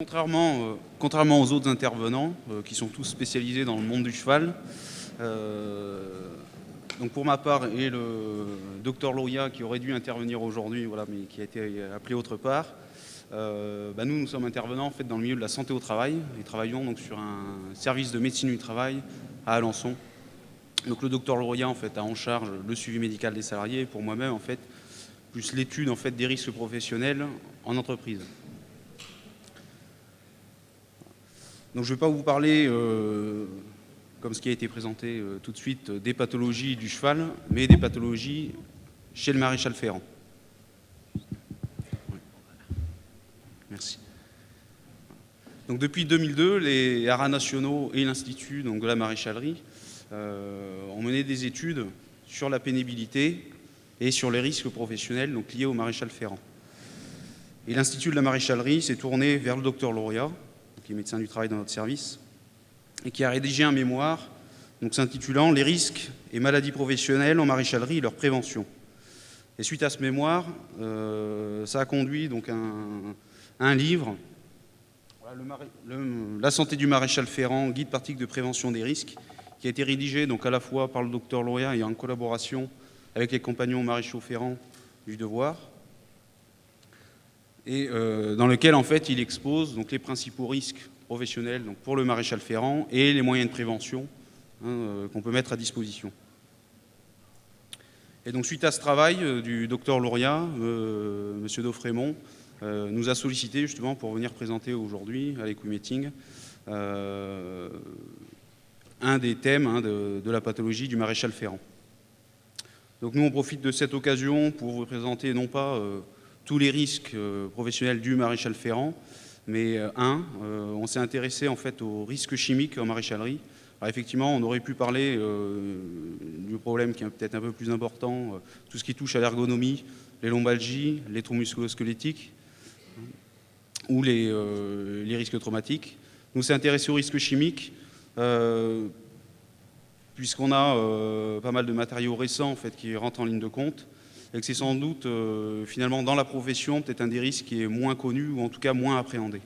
Contrairement aux autres intervenants, qui sont tous spécialisés dans le monde du cheval, donc pour ma part, et le docteur Loria qui aurait dû intervenir aujourd'hui, voilà, mais qui a été appelé autre part, nous sommes intervenants en fait, dans le milieu de la santé au travail et travaillons donc, sur un service de médecine du travail à Alençon. Donc le docteur Loria en fait, a en charge le suivi médical des salariés et pour moi-même, en fait, plus l'étude en fait, des risques professionnels en entreprise. Donc je ne vais pas vous parler, comme ce qui a été présenté tout de suite, des pathologies du cheval, mais des pathologies chez le maréchal ferrant. Merci. Donc depuis 2002, les haras nationaux et l'Institut de la maréchalerie ont mené des études sur la pénibilité et sur les risques professionnels donc, liés au maréchal ferrant. Et l'Institut de la maréchalerie s'est tourné vers le docteur Loria, qui est médecin du travail dans notre service, et qui a rédigé un mémoire s'intitulant « Les risques et maladies professionnelles en maréchalerie et leur prévention ». Et suite à ce mémoire, ça a conduit donc un livre, La santé du maréchal ferrant, guide pratique de prévention des risques, qui a été rédigé donc à la fois par le docteur Loria et en collaboration avec les compagnons maréchaux ferrants du devoir, et dans lequel en fait il expose donc, les principaux risques professionnels donc, pour le maréchal ferrant et les moyens de prévention qu'on peut mettre à disposition. Et donc suite à ce travail du docteur Loria, M. Daufrémont nous a sollicité justement pour venir présenter aujourd'hui à l'Equimeeting un des thèmes de la pathologie du maréchal ferrant. Donc nous on profite de cette occasion pour vous présenter non pas tous les risques professionnels du maréchal ferrant, mais on s'est intéressé en fait aux risques chimiques en maréchalerie. Alors effectivement, on aurait pu parler du problème qui est peut-être un peu plus important, tout ce qui touche à l'ergonomie, les lombalgies, les troubles musculo-squelettiques ou les risques traumatiques. Nous s'est intéressé aux risques chimiques puisqu'on a pas mal de matériaux récents en fait, qui rentrent en ligne de compte. Et que c'est sans doute, finalement, dans la profession, peut-être un des risques qui est moins connu, ou en tout cas moins appréhendé.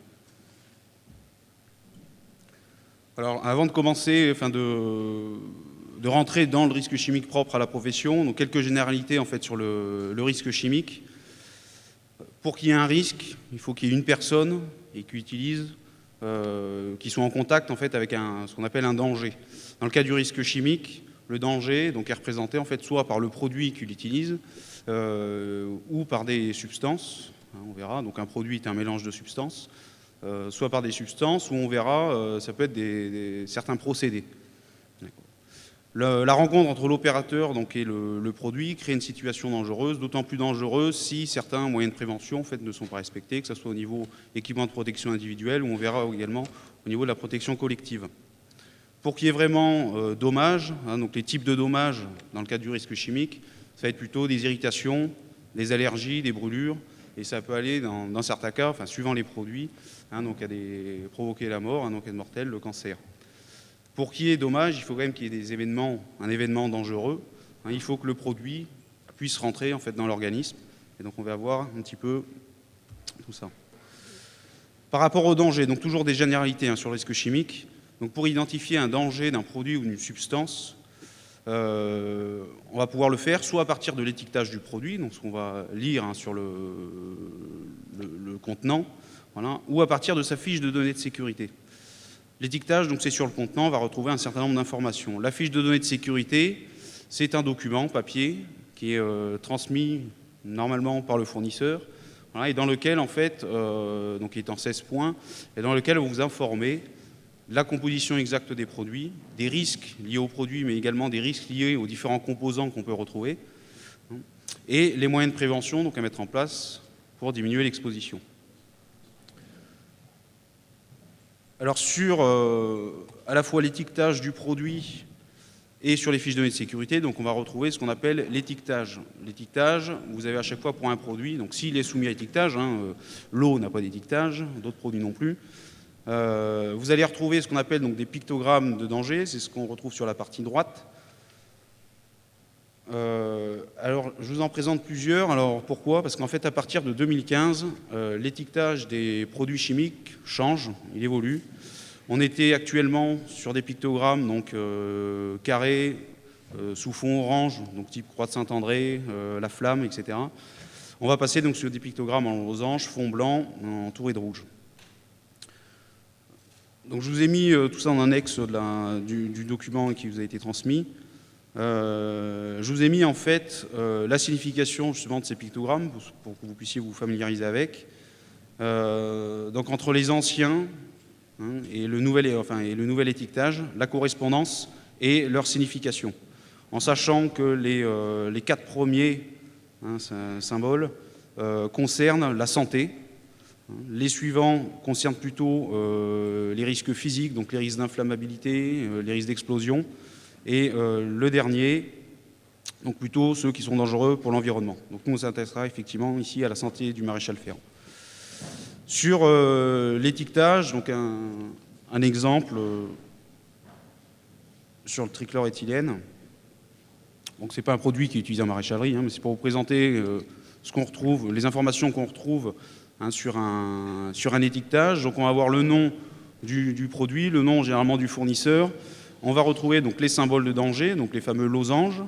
Alors, avant de commencer, de rentrer dans le risque chimique propre à la profession, donc quelques généralités, en fait, sur le risque chimique. Pour qu'il y ait un risque, il faut qu'il y ait une personne et qui utilise, qui soit en contact, en fait, avec ce qu'on appelle un danger. Dans le cas du risque chimique, le danger donc, est représenté, en fait, soit par le produit qu'il utilise, ou par des substances, on verra, donc un produit est un mélange de substances, soit par des substances, ou on verra, ça peut être certains procédés. La rencontre entre l'opérateur et le produit crée une situation dangereuse, d'autant plus dangereuse si certains moyens de prévention en fait, ne sont pas respectés, que ce soit au niveau équipement de protection individuelle, ou on verra également au niveau de la protection collective. Pour qu'il y ait vraiment dommages, donc les types de dommages dans le cadre du risque chimique, ça va être plutôt des irritations, des allergies, des brûlures, et ça peut aller, dans certains cas, suivant les produits, donc à provoquer la mort, donc à mortel, le cancer. Pour qu'il y ait dommage, il faut quand même qu'il y ait un événement dangereux. Il faut que le produit puisse rentrer en fait, dans l'organisme, et donc on va voir un petit peu tout ça. Par rapport au danger, donc toujours des généralités sur le risque chimique. Donc pour identifier un danger d'un produit ou d'une substance, on va pouvoir le faire soit à partir de l'étiquetage du produit, donc ce qu'on va lire sur le contenant, voilà, ou à partir de sa fiche de données de sécurité. L'étiquetage, donc c'est sur le contenant, on va retrouver un certain nombre d'informations. La fiche de données de sécurité, c'est un document papier qui est transmis normalement par le fournisseur, voilà, et dans lequel en fait, donc il est en 16 points, et dans lequel on vous informer la composition exacte des produits, des risques liés aux produits, mais également des risques liés aux différents composants qu'on peut retrouver, et les moyens de prévention donc, à mettre en place pour diminuer l'exposition. Alors sur à la fois l'étiquetage du produit et sur les fiches de données de sécurité, donc on va retrouver ce qu'on appelle l'étiquetage. L'étiquetage, vous avez à chaque fois pour un produit, donc s'il est soumis à étiquetage, l'eau n'a pas d'étiquetage, d'autres produits non plus. Vous allez retrouver ce qu'on appelle donc, des pictogrammes de danger, c'est ce qu'on retrouve sur la partie droite. Alors, je vous en présente plusieurs. Alors, pourquoi? Parce qu'en fait, à partir de 2015, l'étiquetage des produits chimiques change, il évolue. On était actuellement sur des pictogrammes donc, carrés, sous fond orange, donc type croix de Saint-André, la flamme, etc. On va passer donc sur des pictogrammes en losange, fond blanc, entouré de rouge. Donc, je vous ai mis tout ça en annexe du document qui vous a été transmis. Je vous ai mis en fait la signification justement de ces pictogrammes pour que vous puissiez vous familiariser avec. Donc entre les anciens et le nouvel étiquetage, la correspondance et leur signification. En sachant que les 4 premiers symboles concernent la santé. Les suivants concernent plutôt les risques physiques, donc les risques d'inflammabilité, les risques d'explosion. Et le dernier, donc plutôt ceux qui sont dangereux pour l'environnement. Donc nous, on s'intéressera effectivement ici à la santé du maréchal Ferrand. Sur l'étiquetage, donc un exemple sur le trichloréthylène. Donc ce n'est pas un produit qui est utilisé en maréchalerie, mais c'est pour vous présenter ce qu'on retrouve, les informations qu'on retrouve sur un étiquetage. Donc on va avoir le nom du produit, le nom généralement du fournisseur. On va retrouver donc les symboles de danger, donc les fameux losanges,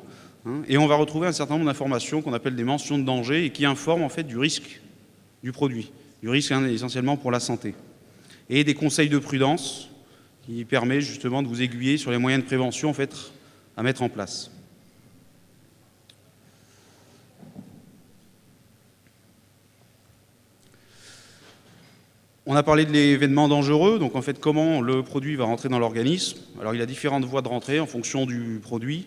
et on va retrouver un certain nombre d'informations qu'on appelle des mentions de danger et qui informent en fait du risque du produit, du risque essentiellement pour la santé. Et des conseils de prudence qui permettent justement de vous aiguiller sur les moyens de prévention en fait, à mettre en place. On a parlé de l'événement dangereux, donc en fait comment le produit va rentrer dans l'organisme. Alors il a différentes voies de rentrée en fonction du produit,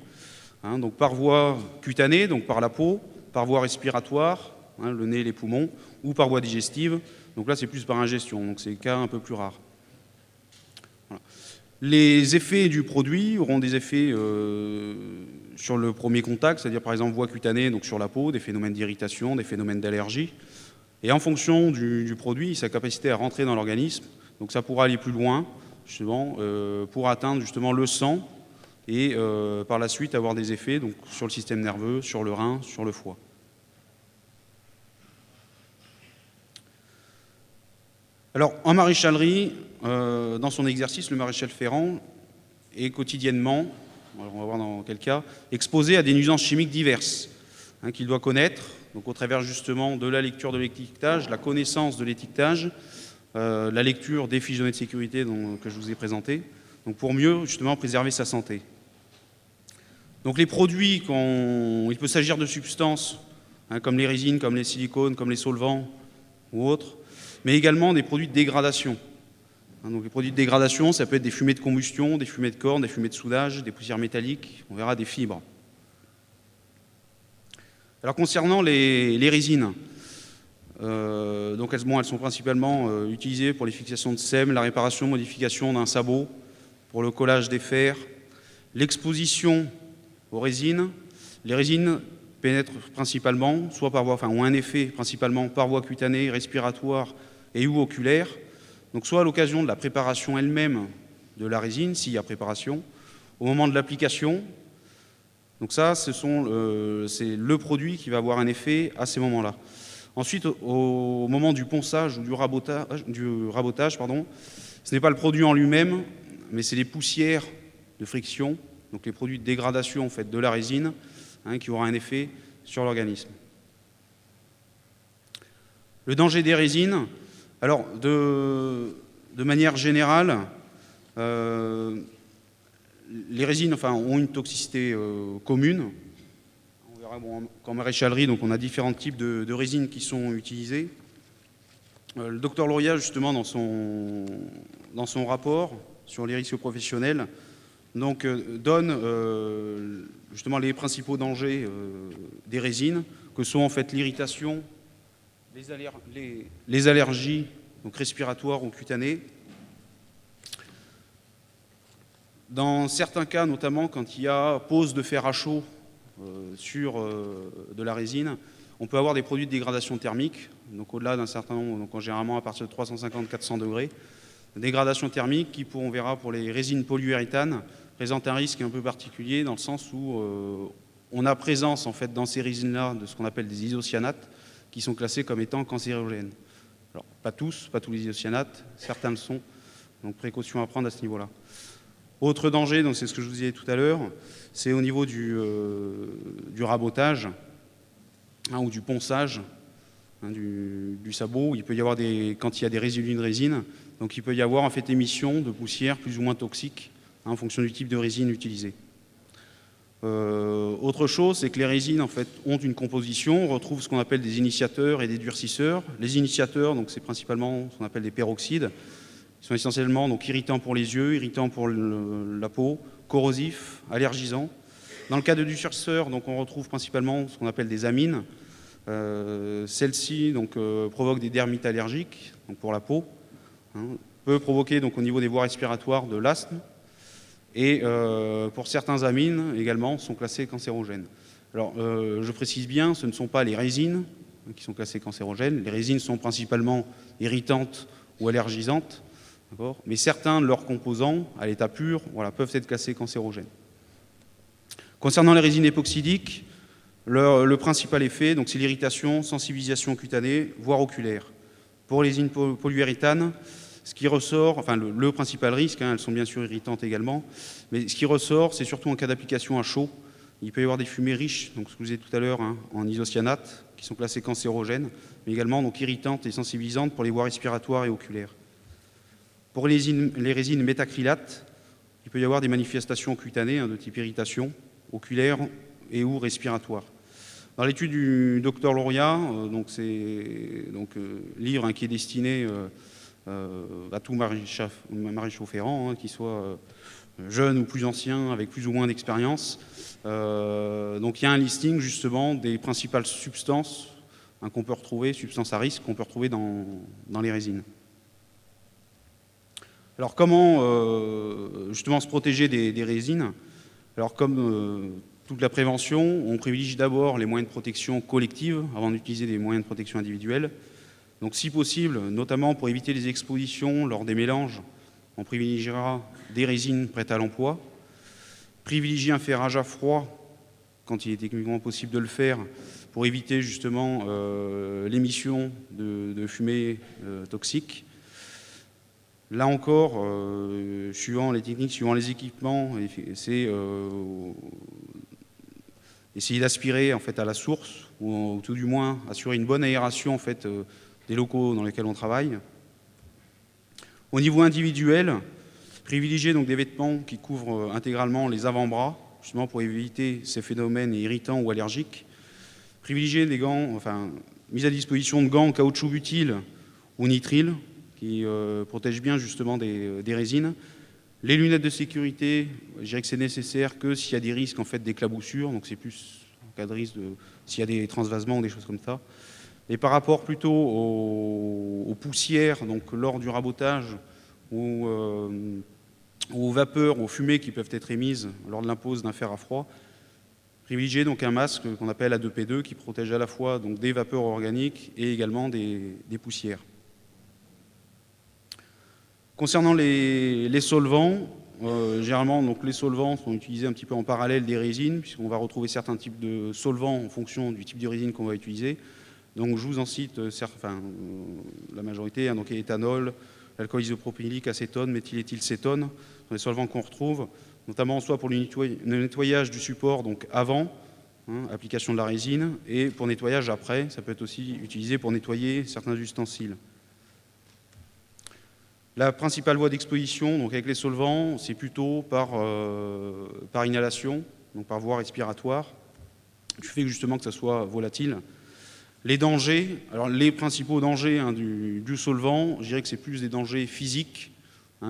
donc par voie cutanée, donc par la peau, par voie respiratoire, le nez et les poumons, ou par voie digestive, donc là c'est plus par ingestion, donc c'est le cas un peu plus rare. Voilà. Les effets du produit auront des effets sur le premier contact, c'est-à-dire par exemple voie cutanée, donc sur la peau, des phénomènes d'irritation, des phénomènes d'allergie. Et en fonction du produit, sa capacité à rentrer dans l'organisme, donc ça pourra aller plus loin, justement, pour atteindre justement le sang et par la suite avoir des effets donc, sur le système nerveux, sur le rein, sur le foie. Alors, en maréchalerie, dans son exercice, le maréchal Ferrand est quotidiennement, alors on va voir dans quel cas, exposé à des nuisances chimiques diverses qu'il doit connaître. Donc au travers justement de la lecture de l'étiquetage, la connaissance de l'étiquetage, la lecture des fiches de données de sécurité que je vous ai présentées, donc pour mieux justement préserver sa santé. Donc les produits, il peut s'agir de substances comme les résines, comme les silicones, comme les solvants ou autres, mais également des produits de dégradation. Donc les produits de dégradation, ça peut être des fumées de combustion, des fumées de corne, des fumées de soudage, des poussières métalliques, on verra des fibres. Alors concernant les résines, donc elles sont principalement utilisées pour les fixations de sème, la réparation, modification d'un sabot, pour le collage des fers, l'exposition aux résines. Les résines pénètrent principalement, soit par voie, ont un effet principalement par voie cutanée, respiratoire et ou oculaire, donc soit à l'occasion de la préparation elle-même de la résine, s'il y a préparation, au moment de l'application. Donc ça, c'est le produit qui va avoir un effet à ces moments-là. Ensuite, au moment du ponçage ou du rabotage, ce n'est pas le produit en lui-même, mais c'est les poussières de friction, donc les produits de dégradation en fait, de la résine, qui aura un effet sur l'organisme. Le danger des résines, alors de manière générale, les résines ont une toxicité commune. On verra qu'en maréchalerie, donc on a différents types de résines qui sont utilisées. Le docteur Loria, justement, dans son rapport sur les risques professionnels, donc, donne justement les principaux dangers des résines, que sont en fait l'irritation, les allergies donc respiratoires ou cutanées. Dans certains cas, notamment quand il y a pose de fer à chaud sur de la résine, on peut avoir des produits de dégradation thermique, donc au-delà d'un certain nombre, donc généralement à partir de 350-400 degrés. Dégradation thermique qui, on verra pour les résines polyuréthanes, présente un risque un peu particulier dans le sens où on a présence en fait dans ces résines-là de ce qu'on appelle des isocyanates qui sont classés comme étant cancérogènes. Alors pas tous les isocyanates, certains le sont, donc précaution à prendre à ce niveau-là. Autre danger, donc c'est ce que je vous disais tout à l'heure, c'est au niveau du rabotage ou du ponçage du sabot. Il peut y avoir quand il y a des résidus de résine, donc il peut y avoir en fait émission de poussière plus ou moins toxique en fonction du type de résine utilisée. Autre chose, c'est que les résines en fait ont une composition. On retrouve ce qu'on appelle des initiateurs et des durcisseurs. Les initiateurs, donc c'est principalement ce qu'on appelle des peroxydes. Ils sont essentiellement donc irritants pour les yeux, irritants pour la peau, corrosifs, allergisants. Dans le cas de durcisseurs, donc on retrouve principalement ce qu'on appelle des amines. Celles-ci donc provoquent des dermites allergiques, donc pour la peau. Peut provoquer donc au niveau des voies respiratoires de l'asthme. Et pour certains amines également sont classées cancérogènes. Alors je précise bien, ce ne sont pas les résines qui sont classées cancérogènes. Les résines sont principalement irritantes ou allergisantes, mais certains de leurs composants à l'état pur peuvent être classés cancérogènes. Concernant les résines époxydiques, le principal effet, c'est l'irritation, sensibilisation cutanée, voire oculaire. Pour les résines polyuréthanes, ce qui ressort, enfin le principal risque, elles sont bien sûr irritantes également, mais ce qui ressort, c'est surtout en cas d'application à chaud. Il peut y avoir des fumées riches, donc ce que je vous disais tout à l'heure, en isocyanates, qui sont classés cancérogènes, mais également donc, irritantes et sensibilisantes pour les voies respiratoires et oculaires. Pour les résines métacrylates, il peut y avoir des manifestations cutanées de type irritation, oculaire et ou respiratoire. Dans l'étude du Dr Loria, c'est livre qui est destiné à tout maréchaux ferrant, qu'il soit jeune ou plus ancien, avec plus ou moins d'expérience. Donc il y a un listing justement des principales substances qu'on peut retrouver, substances à risque qu'on peut retrouver dans les résines. Alors comment justement se protéger des résines? Alors comme toute la prévention, on privilégie d'abord les moyens de protection collective avant d'utiliser des moyens de protection individuels. Donc si possible, notamment pour éviter les expositions lors des mélanges, on privilégiera des résines prêtes à l'emploi. Privilégier un ferrage à froid quand il est techniquement possible de le faire pour éviter justement l'émission de fumée toxique. Là encore, suivant les techniques, suivant les équipements, c'est essayer d'aspirer en fait à la source, ou tout du moins assurer une bonne aération en fait des locaux dans lesquels on travaille. Au niveau individuel, privilégier donc des vêtements qui couvrent intégralement les avant-bras, justement pour éviter ces phénomènes irritants ou allergiques. Privilégier des gants, mise à disposition de gants en caoutchouc butyl ou nitrile, qui protègent bien justement des résines. Les lunettes de sécurité, je dirais que c'est nécessaire que s'il y a des risques en fait d'éclaboussure, donc c'est plus en cas de risque s'il y a des transvasements ou des choses comme ça. Et par rapport plutôt aux poussières, donc lors du rabotage, ou aux vapeurs, aux fumées qui peuvent être émises lors de l'impose d'un fer à froid, privilégier donc un masque qu'on appelle A2P2 qui protège à la fois donc, des vapeurs organiques et également des poussières. Concernant les solvants, généralement donc, les solvants sont utilisés un petit peu en parallèle des résines, puisqu'on va retrouver certains types de solvants en fonction du type de résine qu'on va utiliser. Donc je vous en cite la majorité, donc éthanol, l'alcool isopropylique, acétone, méthyléthylcétone, sont les solvants qu'on retrouve, notamment soit pour le nettoyage du support, donc avant, application de la résine, et pour nettoyage après, ça peut être aussi utilisé pour nettoyer certains ustensiles. La principale voie d'exposition donc avec les solvants, c'est plutôt par inhalation, donc par voie respiratoire, du fait justement que ça soit volatile. Les dangers, alors les principaux dangers du solvant, je dirais que c'est plus des dangers physiques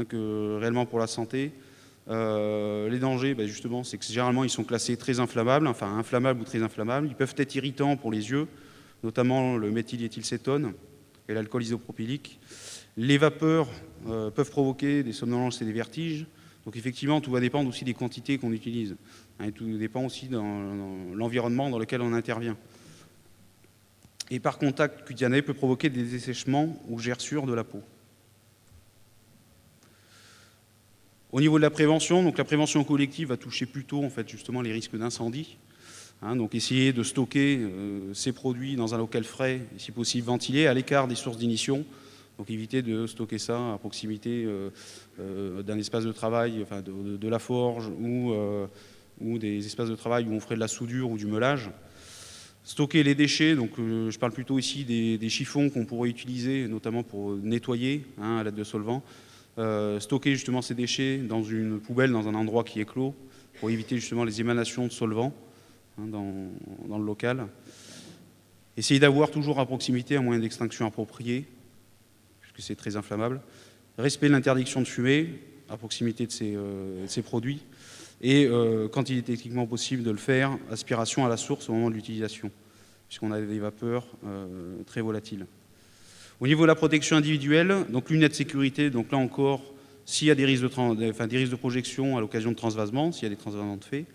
que réellement pour la santé. Les dangers, justement, c'est que généralement ils sont classés très inflammables, inflammables ou très inflammables. Ils peuvent être irritants pour les yeux, notamment le méthyléthylcétone et l'alcool isopropylique. Les vapeurs peuvent provoquer des somnolences et des vertiges. Donc effectivement, tout va dépendre aussi des quantités qu'on utilise. Et tout dépend aussi dans l'environnement dans lequel on intervient. Et par contact cutané, peut provoquer des dessèchements ou gerçures de la peau. Au niveau de la prévention, donc la prévention collective va toucher plutôt en fait, justement les risques d'incendie. Donc essayer de stocker ces produits dans un local frais, et si possible ventilé, à l'écart des sources d'ignition. Donc éviter de stocker ça à proximité d'un espace de travail, enfin de la forge ou des espaces de travail où on ferait de la soudure ou du meulage. Stocker les déchets, donc je parle plutôt ici des chiffons qu'on pourrait utiliser, notamment pour nettoyer à l'aide de solvants. Stocker justement ces déchets dans une poubelle, dans un endroit qui est clos, pour éviter justement les émanations de solvants dans le local. Essayer d'avoir toujours à proximité un moyen d'extinction approprié, puisque c'est très inflammable. Respect de l'interdiction de fumer à proximité de ces produits. Et quand il est techniquement possible de le faire, aspiration à la source au moment de l'utilisation, puisqu'on a des vapeurs très volatiles. Au niveau de la protection individuelle, donc lunettes de sécurité, donc là encore, s'il y a des risques de projection à l'occasion de transvasement, s'il y a des transvasements de fait.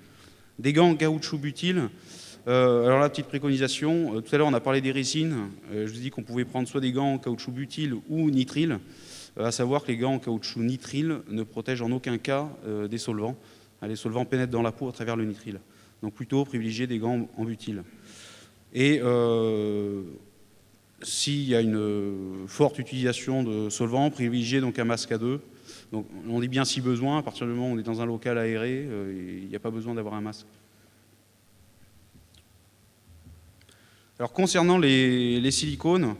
Des gants en caoutchouc butyle. Alors la petite préconisation, tout à l'heure on a parlé des résines, je vous ai dit qu'on pouvait prendre soit des gants en caoutchouc butyle ou nitrile, à savoir que les gants en caoutchouc nitrile ne protègent en aucun cas des solvants. Les solvants pénètrent dans la peau à travers le nitrile. Donc plutôt privilégier des gants en butyle. Et s'il y a une forte utilisation de solvants, privilégier donc un masque à deux. Donc on dit bien si besoin, à partir du moment où on est dans un local aéré, il n'y a pas besoin d'avoir un masque. Alors concernant les silicones,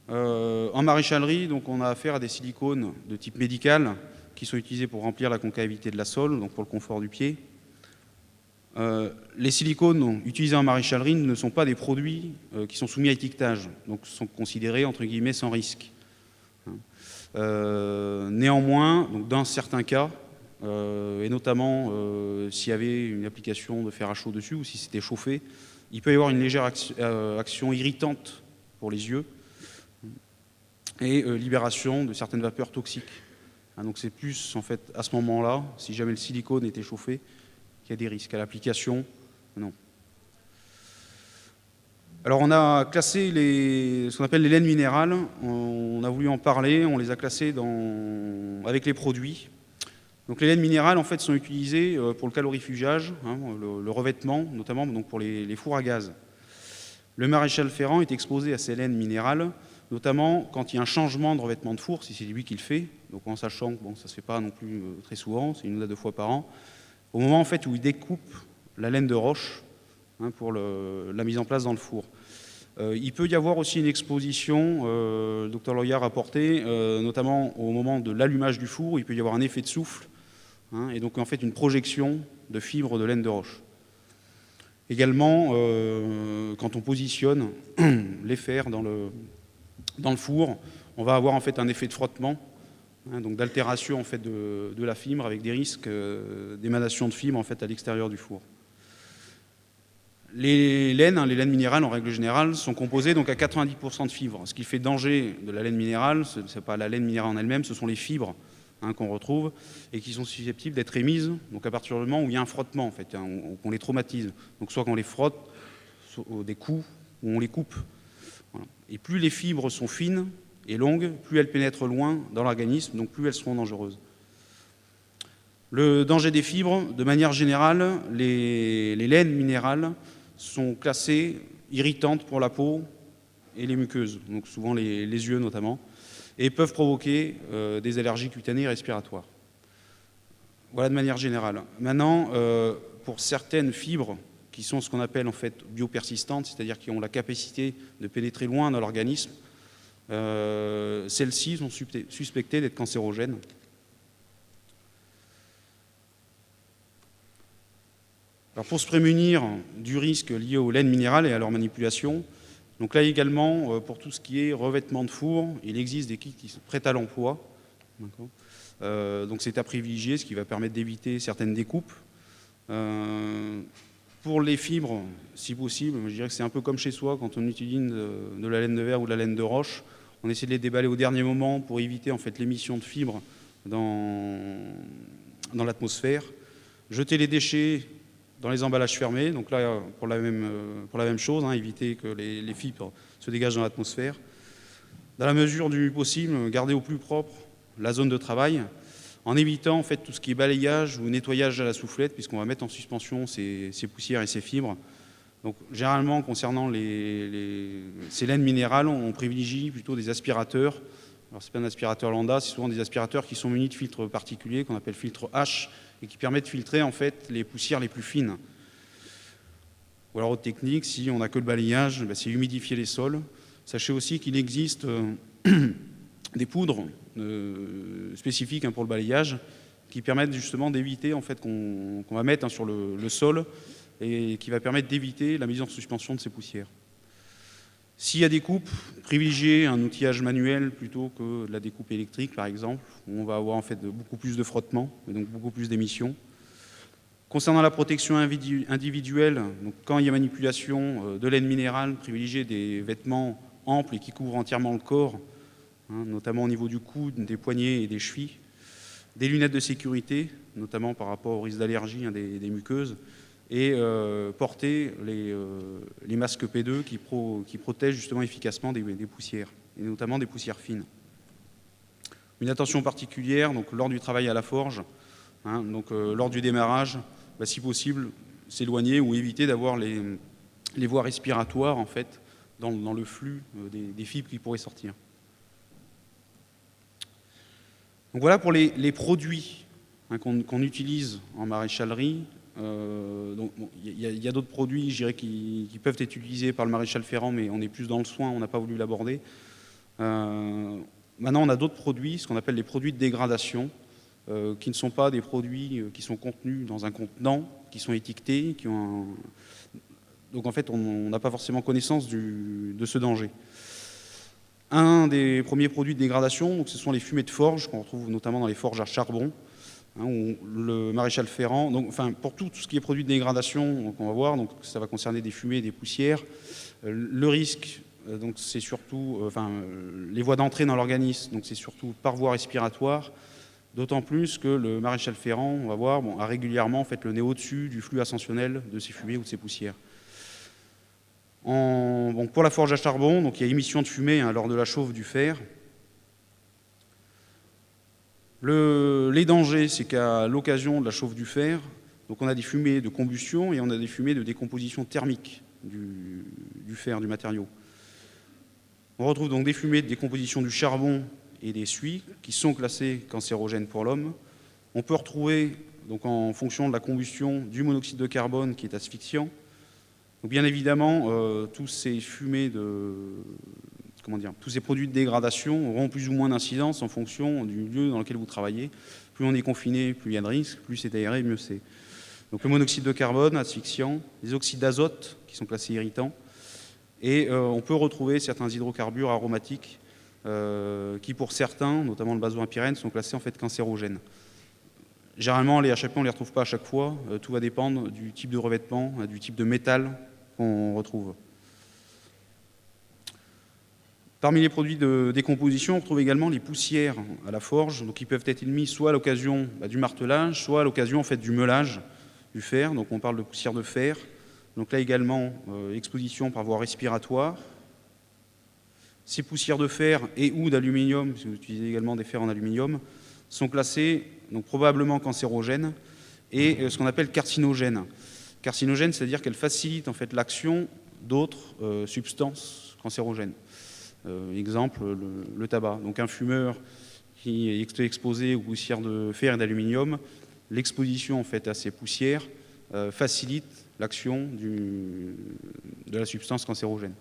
en maréchalerie, donc on a affaire à des silicones de type médical qui sont utilisés pour remplir la concavité de la sole, donc pour le confort du pied. Les silicones utilisés en maréchalerie ne sont pas des produits qui sont soumis à étiquetage, donc sont considérés entre guillemets sans risque. Néanmoins, donc dans certains cas, et notamment s'il y avait une application de fer à chaud dessus ou si c'était chauffé, il peut y avoir une légère action irritante pour les yeux et libération de certaines vapeurs toxiques. Donc c'est plus en fait à ce moment-là, si jamais le silicone était chauffé, qu'il y a des risques. À l'application, non. Alors on a classé ce qu'on appelle les laines minérales, on a voulu en parler, on les a classées avec les produits. Donc les laines minérales en fait sont utilisées pour le calorifugage, le revêtement, notamment donc pour les fours à gaz. Le maréchal Ferrand est exposé à ces laines minérales, notamment quand il y a un changement de revêtement de four, si c'est lui qui le fait, donc en sachant que ça ne se fait pas non plus très souvent, c'est 1 à 2 fois par an, au moment en fait où il découpe la laine de roche pour la mise en place dans le four. Il peut y avoir aussi une exposition, le docteur Loyard a rapporté, notamment au moment de l'allumage du four, il peut y avoir un effet de souffle, et donc en fait une projection de fibres de laine de roche. Également, quand on positionne les fers dans le four, on va avoir en fait un effet de frottement, donc d'altération en fait de la fibre avec des risques d'émanation de fibres en fait à l'extérieur du four. Les laines minérales en règle générale sont composées donc à 90% de fibres. Ce qui fait danger de la laine minérale, ce n'est pas la laine minérale en elle-même, ce sont les fibres qu'on retrouve et qui sont susceptibles d'être émises donc à partir du moment où il y a un frottement en fait, qu'on les traumatise. Donc soit qu'on les frotte, des coups, ou on les coupe. Voilà. Et plus les fibres sont fines et longues, plus elles pénètrent loin dans l'organisme, donc plus elles seront dangereuses. Le danger des fibres, de manière générale, les laines minérales sont classées irritantes pour la peau et les muqueuses, donc souvent les yeux notamment, et peuvent provoquer des allergies cutanées et respiratoires. Voilà de manière générale. Maintenant, pour certaines fibres qui sont ce qu'on appelle en fait biopersistantes, c'est-à-dire qui ont la capacité de pénétrer loin dans l'organisme, celles-ci sont suspectées d'être cancérogènes. Alors pour se prémunir du risque lié aux laines minérales et à leur manipulation, donc là également, pour tout ce qui est revêtement de four, il existe des kits qui sont prêts à l'emploi. Donc c'est à privilégier, ce qui va permettre d'éviter certaines découpes. Pour les fibres, si possible, je dirais que c'est un peu comme chez soi, quand on utilise de la laine de verre ou de la laine de roche, on essaie de les déballer au dernier moment pour éviter en fait l'émission de fibres dans l'atmosphère. Jeter les déchets dans les emballages fermés, donc là pour la même chose, éviter que les fibres se dégagent dans l'atmosphère. Dans la mesure du possible, garder au plus propre la zone de travail, en évitant en fait tout ce qui est balayage ou nettoyage à la soufflette, puisqu'on va mettre en suspension ces poussières et ces fibres, Donc, généralement, concernant ces laines minérales, on privilégie plutôt des aspirateurs. Alors, ce n'est pas un aspirateur lambda, c'est souvent des aspirateurs qui sont munis de filtres particuliers, qu'on appelle filtres H, et qui permettent de filtrer en fait, les poussières les plus fines. Ou alors, autre technique, si on n'a que le balayage, c'est humidifier les sols. Sachez aussi qu'il existe des poudres spécifiques pour le balayage qui permettent justement d'éviter en fait, qu'on va mettre sur le sol et qui va permettre d'éviter la mise en suspension de ces poussières. S'il y a des coupes, privilégiez un outillage manuel plutôt que de la découpe électrique, par exemple, où on va avoir en fait beaucoup plus de frottement et donc beaucoup plus d'émissions. Concernant la protection individuelle, donc quand il y a manipulation de laine minérale, privilégiez des vêtements amples et qui couvrent entièrement le corps, notamment au niveau du cou, des poignets et des chevilles. Des lunettes de sécurité, notamment par rapport au risque d'allergie des muqueuses, et porter les masques P2 qui protègent justement efficacement des poussières, et notamment des poussières fines. Une attention particulière donc, lors du travail à la forge, donc, lors du démarrage, si possible, s'éloigner ou éviter d'avoir les voies respiratoires en fait, dans le flux des fibres qui pourraient sortir. Donc voilà pour les produits qu'on utilise en maréchalerie. Il y a d'autres produits, je dirais, qui peuvent être utilisés par le maréchal ferrant, mais on est plus dans le soin, on n'a pas voulu l'aborder. Maintenant, on a d'autres produits, ce qu'on appelle les produits de dégradation, qui ne sont pas des produits qui sont contenus dans un contenant, qui sont étiquetés, donc en fait, on n'a pas forcément connaissance de ce danger. Un des premiers produits de dégradation, donc ce sont les fumées de forge, qu'on retrouve notamment dans les forges à charbon, où le maréchal ferrant, donc, enfin, pour tout ce qui est produit de dégradation, on va voir, donc ça va concerner des fumées, des poussières. Le risque, donc c'est surtout, les voies d'entrée dans l'organisme, donc c'est surtout par voie respiratoire, d'autant plus que le maréchal ferrant, on va voir, a régulièrement en fait, le nez au-dessus du flux ascensionnel de ces fumées ou de ces poussières. Donc pour la forge à charbon, donc il y a émission de fumée lors de la chauffe du fer. Les dangers, c'est qu'à l'occasion de la chauffe du fer, donc on a des fumées de combustion et on a des fumées de décomposition thermique du fer, du matériau. On retrouve donc des fumées de décomposition du charbon et des suies qui sont classées cancérogènes pour l'homme. On peut retrouver, donc en fonction de la combustion, du monoxyde de carbone qui est asphyxiant. Donc bien évidemment, tous ces fumées tous ces produits de dégradation auront plus ou moins d'incidence en fonction du lieu dans lequel vous travaillez. Plus on est confiné, plus il y a de risques, plus c'est aéré, mieux c'est. Donc le monoxyde de carbone, asphyxiant, les oxydes d'azote qui sont classés irritants, et on peut retrouver certains hydrocarbures aromatiques qui, pour certains, notamment le benzopyrène, sont classés en fait cancérogènes. Généralement, les HAP, on ne les retrouve pas à chaque fois. Tout va dépendre du type de revêtement, du type de métal qu'on retrouve. Parmi les produits de décomposition, on retrouve également les poussières à la forge, donc qui peuvent être émises soit à l'occasion du martelage, soit à l'occasion en fait, du meulage du fer. Donc on parle de poussière de fer. Donc là également, exposition par voie respiratoire. Ces poussières de fer et ou d'aluminium, si vous utilisez également des fers en aluminium, sont classées donc probablement cancérogènes et ce qu'on appelle carcinogènes. Carcinogènes, c'est-à-dire qu'elles facilitent en fait, l'action d'autres substances cancérogènes. Exemple, le tabac. Donc un fumeur qui est exposé aux poussières de fer et d'aluminium, l'exposition en fait, à ces poussières facilite l'action de la substance cancérogène.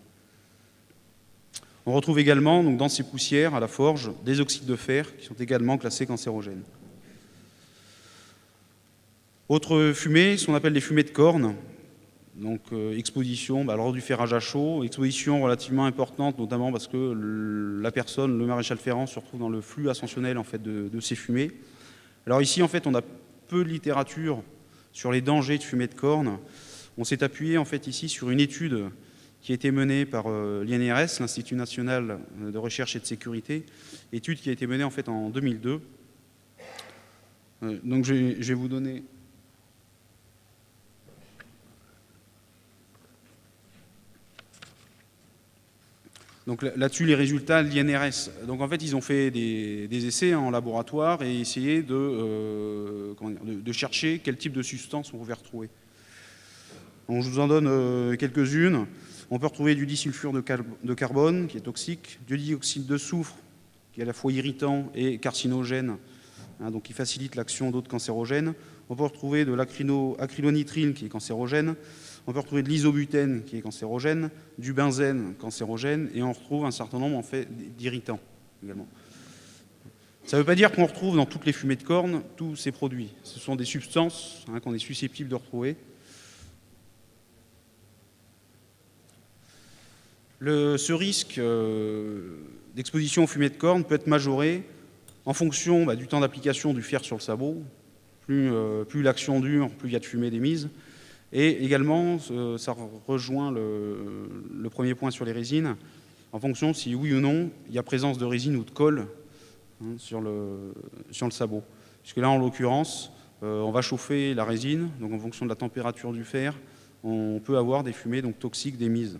On retrouve également donc, dans ces poussières à la forge des oxydes de fer qui sont également classés cancérogènes. Autre fumée, ce qu'on appelle les fumées de corne. Donc exposition lors du ferrage à chaud, exposition relativement importante, notamment parce que la personne, le maréchal ferrant, se retrouve dans le flux ascensionnel en fait, de ces fumées. Alors ici, en fait, on a peu de littérature sur les dangers de fumée de corne. On s'est appuyé en fait, ici sur une étude qui a été menée par l'INRS, l'Institut national de recherche et de sécurité, étude qui a été menée en fait en 2002. Donc je vais vous donner... Donc là-dessus, les résultats de l'INRS. Donc en fait, ils ont fait des essais en laboratoire et essayé de chercher quel type de substance on pouvait retrouver. Donc, je vous en donne quelques-unes. On peut retrouver du disulfure de carbone, qui est toxique, du dioxyde de soufre, qui est à la fois irritant et carcinogène, donc qui facilite l'action d'autres cancérogènes. On peut retrouver de l'acrylonitrile, qui est cancérogène. On peut retrouver de l'isobutène, qui est cancérogène, du benzène, cancérogène, et on retrouve un certain nombre en fait, d'irritants également. Ça ne veut pas dire qu'on retrouve dans toutes les fumées de corne tous ces produits. Ce sont des substances qu'on est susceptible de retrouver. Ce risque d'exposition aux fumées de corne peut être majoré en fonction du temps d'application du fer sur le sabot. Plus l'action dure, plus il y a de fumée d'émise. Et également, ça rejoint le premier point sur les résines, en fonction si oui ou non il y a présence de résine ou de colle sur le sabot. Puisque là, en l'occurrence, on va chauffer la résine, donc en fonction de la température du fer, on peut avoir des fumées donc, toxiques d'émise.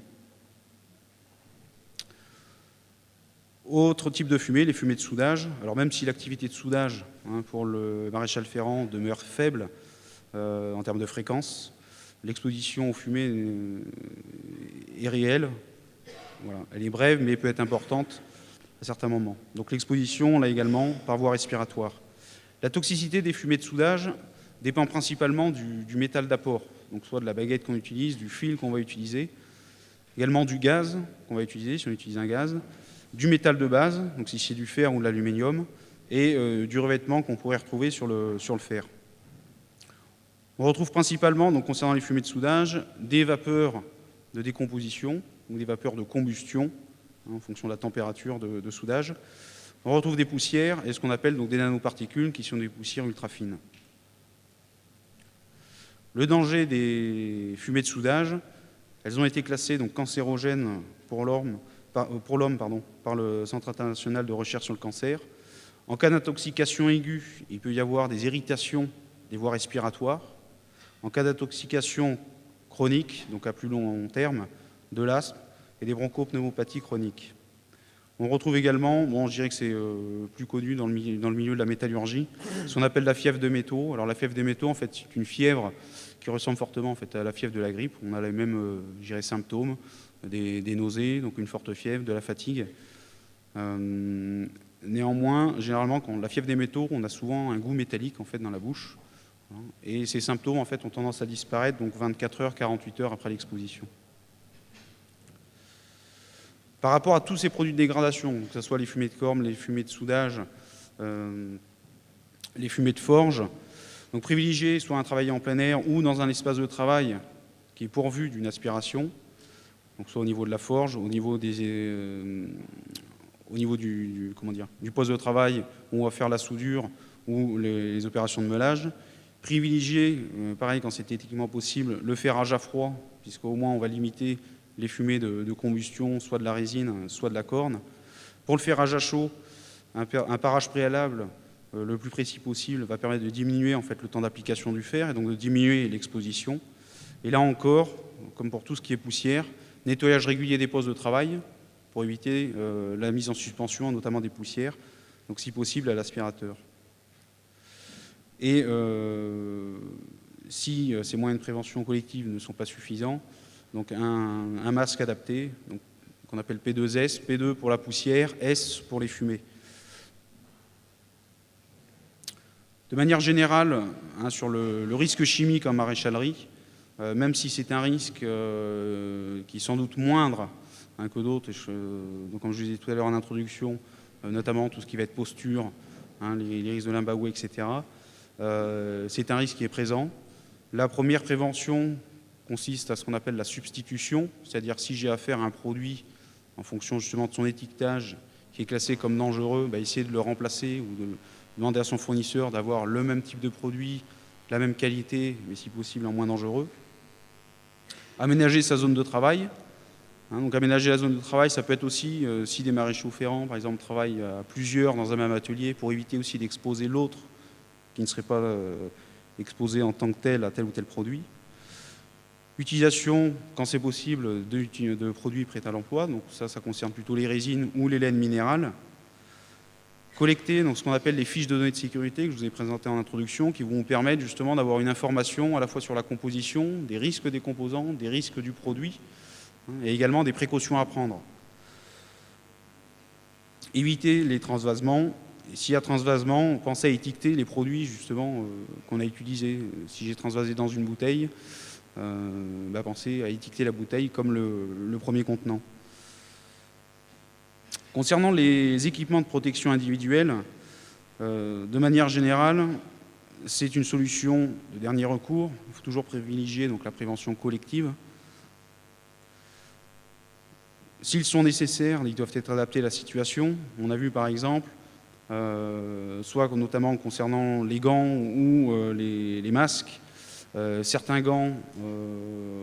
Autre type de fumée, les fumées de soudage. Alors même si l'activité de soudage pour le maréchal Ferrand demeure faible en termes de fréquence, l'exposition aux fumées est réelle. Voilà. Elle est brève, mais peut être importante à certains moments. Donc l'exposition, là également, par voie respiratoire. La toxicité des fumées de soudage dépend principalement du métal d'apport, donc soit de la baguette qu'on utilise, du fil qu'on va utiliser, également du gaz qu'on va utiliser, si on utilise un gaz, du métal de base, donc si c'est du fer ou de l'aluminium, et du revêtement qu'on pourrait retrouver sur le fer. On retrouve principalement, donc, concernant les fumées de soudage, des vapeurs de décomposition ou des vapeurs de combustion, en fonction de la température de soudage. On retrouve des poussières et ce qu'on appelle donc, des nanoparticules, qui sont des poussières ultra fines. Le danger des fumées de soudage, elles ont été classées donc, cancérogènes pour l'homme par le Centre international de recherche sur le cancer. En cas d'intoxication aiguë, il peut y avoir des irritations des voies respiratoires. En cas d'intoxication chronique, donc à plus long terme, de l'asthme et des bronchopneumopathies chroniques. On retrouve également, je dirais que c'est plus connu dans le milieu de la métallurgie, ce qu'on appelle la fièvre de métaux. Alors la fièvre des métaux, en fait, c'est une fièvre qui ressemble fortement en fait, à la fièvre de la grippe. On a les mêmes symptômes, des nausées, donc une forte fièvre, de la fatigue. Néanmoins, généralement, quand la fièvre des métaux, on a souvent un goût métallique en fait, dans la bouche. Et ces symptômes en fait, ont tendance à disparaître donc 24 heures, 48 heures après l'exposition. Par rapport à tous ces produits de dégradation, que ce soit les fumées de corne, les fumées de soudage, les fumées de forge, donc privilégier soit un travail en plein air ou dans un espace de travail qui est pourvu d'une aspiration, donc soit au niveau de la forge, au niveau du poste de travail où on va faire la soudure ou les opérations de meulage. Privilégier, pareil quand c'est éthiquement possible, le ferrage à froid, puisqu'au moins on va limiter les fumées de combustion, soit de la résine, soit de la corne. Pour le ferrage à chaud, un parage préalable le plus précis possible va permettre de diminuer en fait, le temps d'application du fer et donc de diminuer l'exposition. Et là encore, comme pour tout ce qui est poussière, nettoyage régulier des postes de travail pour éviter la mise en suspension, notamment des poussières, donc si possible à l'aspirateur. Et si ces moyens de prévention collective ne sont pas suffisants, donc un masque adapté, qu'on appelle P2S, P2 pour la poussière, S pour les fumées. De manière générale, sur le risque chimique en maréchalerie, même si c'est un risque qui est sans doute moindre que d'autres, donc comme je vous disais tout à l'heure en introduction, notamment tout ce qui va être posture, les risques de limbago, etc., c'est un risque qui est présent. La première prévention consiste à ce qu'on appelle la substitution, c'est-à-dire si j'ai affaire à un produit en fonction justement de son étiquetage qui est classé comme dangereux, essayer de le remplacer ou de demander à son fournisseur d'avoir le même type de produit, la même qualité, mais si possible en moins dangereux. Aménager sa zone de travail. Donc aménager la zone de travail, ça peut être aussi, si des maréchaux ferrants, par exemple, travaillent à plusieurs dans un même atelier pour éviter aussi d'exposer l'autre qui ne serait pas exposé en tant que tel à tel ou tel produit. Utilisation, quand c'est possible, de produits prêts à l'emploi. Donc ça concerne plutôt les résines ou les laines minérales. collecter donc, ce qu'on appelle les fiches de données de sécurité que je vous ai présentées en introduction, qui vont vous permettre justement d'avoir une information à la fois sur la composition, des risques des composants, des risques du produit, et également des précautions à prendre. Éviter les transvasements. Et s'il y a transvasement, pensez à étiqueter les produits justement qu'on a utilisés. Si j'ai transvasé dans une bouteille, pensez à étiqueter la bouteille comme le premier contenant. Concernant les équipements de protection individuelle, de manière générale, c'est une solution de dernier recours. Il faut toujours privilégier donc, la prévention collective. S'ils sont nécessaires, ils doivent être adaptés à la situation. On a vu par exemple, soit notamment concernant les gants ou les masques, certains gants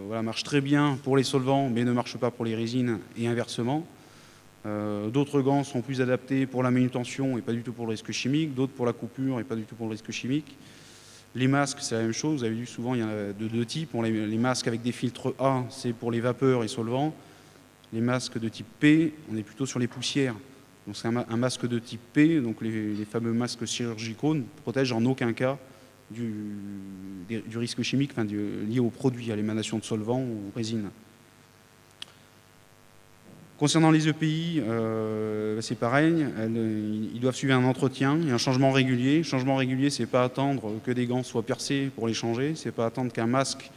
marchent très bien pour les solvants, mais ne marchent pas pour les résines et inversement. D'autres gants sont plus adaptés pour la manutention et pas du tout pour le risque chimique, d'autres pour la coupure et pas du tout pour le risque chimique. Les masques, c'est la même chose. Vous avez vu souvent, il y en a de deux types. Les masques avec des filtres A, c'est pour les vapeurs et solvants. Les masques de type P, on est plutôt sur les poussières. Donc c'est un masque de type P, donc les fameux masques chirurgicaux ne protègent en aucun cas du risque chimique lié au produit, à l'émanation de solvants ou résines. Concernant les EPI, c'est pareil, ils doivent suivre un entretien et un changement régulier. Le changement régulier, ce n'est pas attendre que des gants soient percés pour les changer, ce n'est pas attendre qu'un masque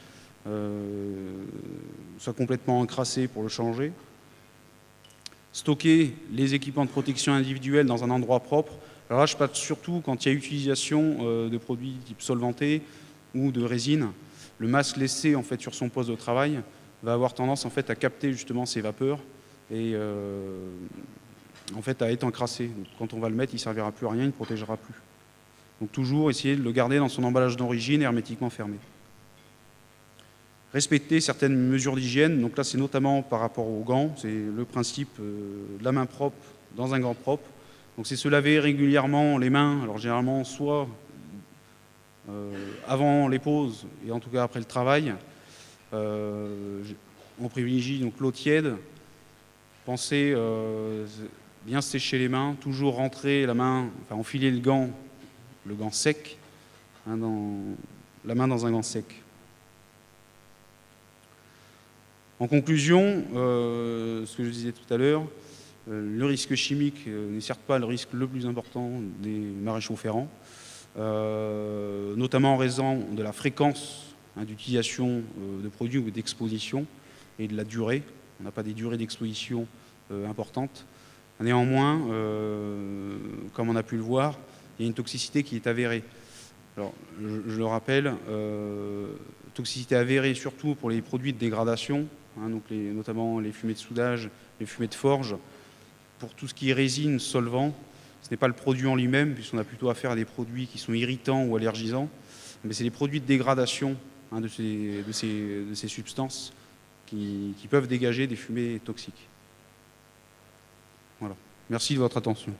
soit complètement encrassé pour le changer. Stocker les équipements de protection individuelle dans un endroit propre. Alors là, je parle surtout quand il y a utilisation de produits type solventé ou de résine. Le masque laissé en fait, sur son poste de travail va avoir tendance en fait, à capter justement ces vapeurs et en fait à être encrassé. Donc, quand on va le mettre, il ne servira plus à rien, il ne protégera plus. Donc toujours essayer de le garder dans son emballage d'origine hermétiquement fermé. Respecter certaines mesures d'hygiène, donc là c'est notamment par rapport aux gants, c'est le principe de la main propre dans un gant propre. Donc c'est se laver régulièrement les mains, alors généralement soit avant les pauses et en tout cas après le travail. On privilégie donc l'eau tiède. Pensez bien sécher les mains, toujours rentrer la main, enfin enfiler le gant sec, la main dans un gant sec. En conclusion, ce que je disais tout à l'heure, le risque chimique n'est certes pas le risque le plus important des maréchaux ferrants, notamment en raison de la fréquence d'utilisation de produits ou d'exposition et de la durée. On n'a pas des durées d'exposition importantes. Néanmoins, comme on a pu le voir, il y a une toxicité qui est avérée. Alors, je le rappelle, toxicité avérée surtout pour les produits de dégradation, donc notamment les fumées de soudage, les fumées de forge. Pour tout ce qui est résine, solvant, ce n'est pas le produit en lui-même, puisqu'on a plutôt affaire à des produits qui sont irritants ou allergisants, mais c'est les produits de dégradation de ces substances qui peuvent dégager des fumées toxiques. Voilà. Merci de votre attention.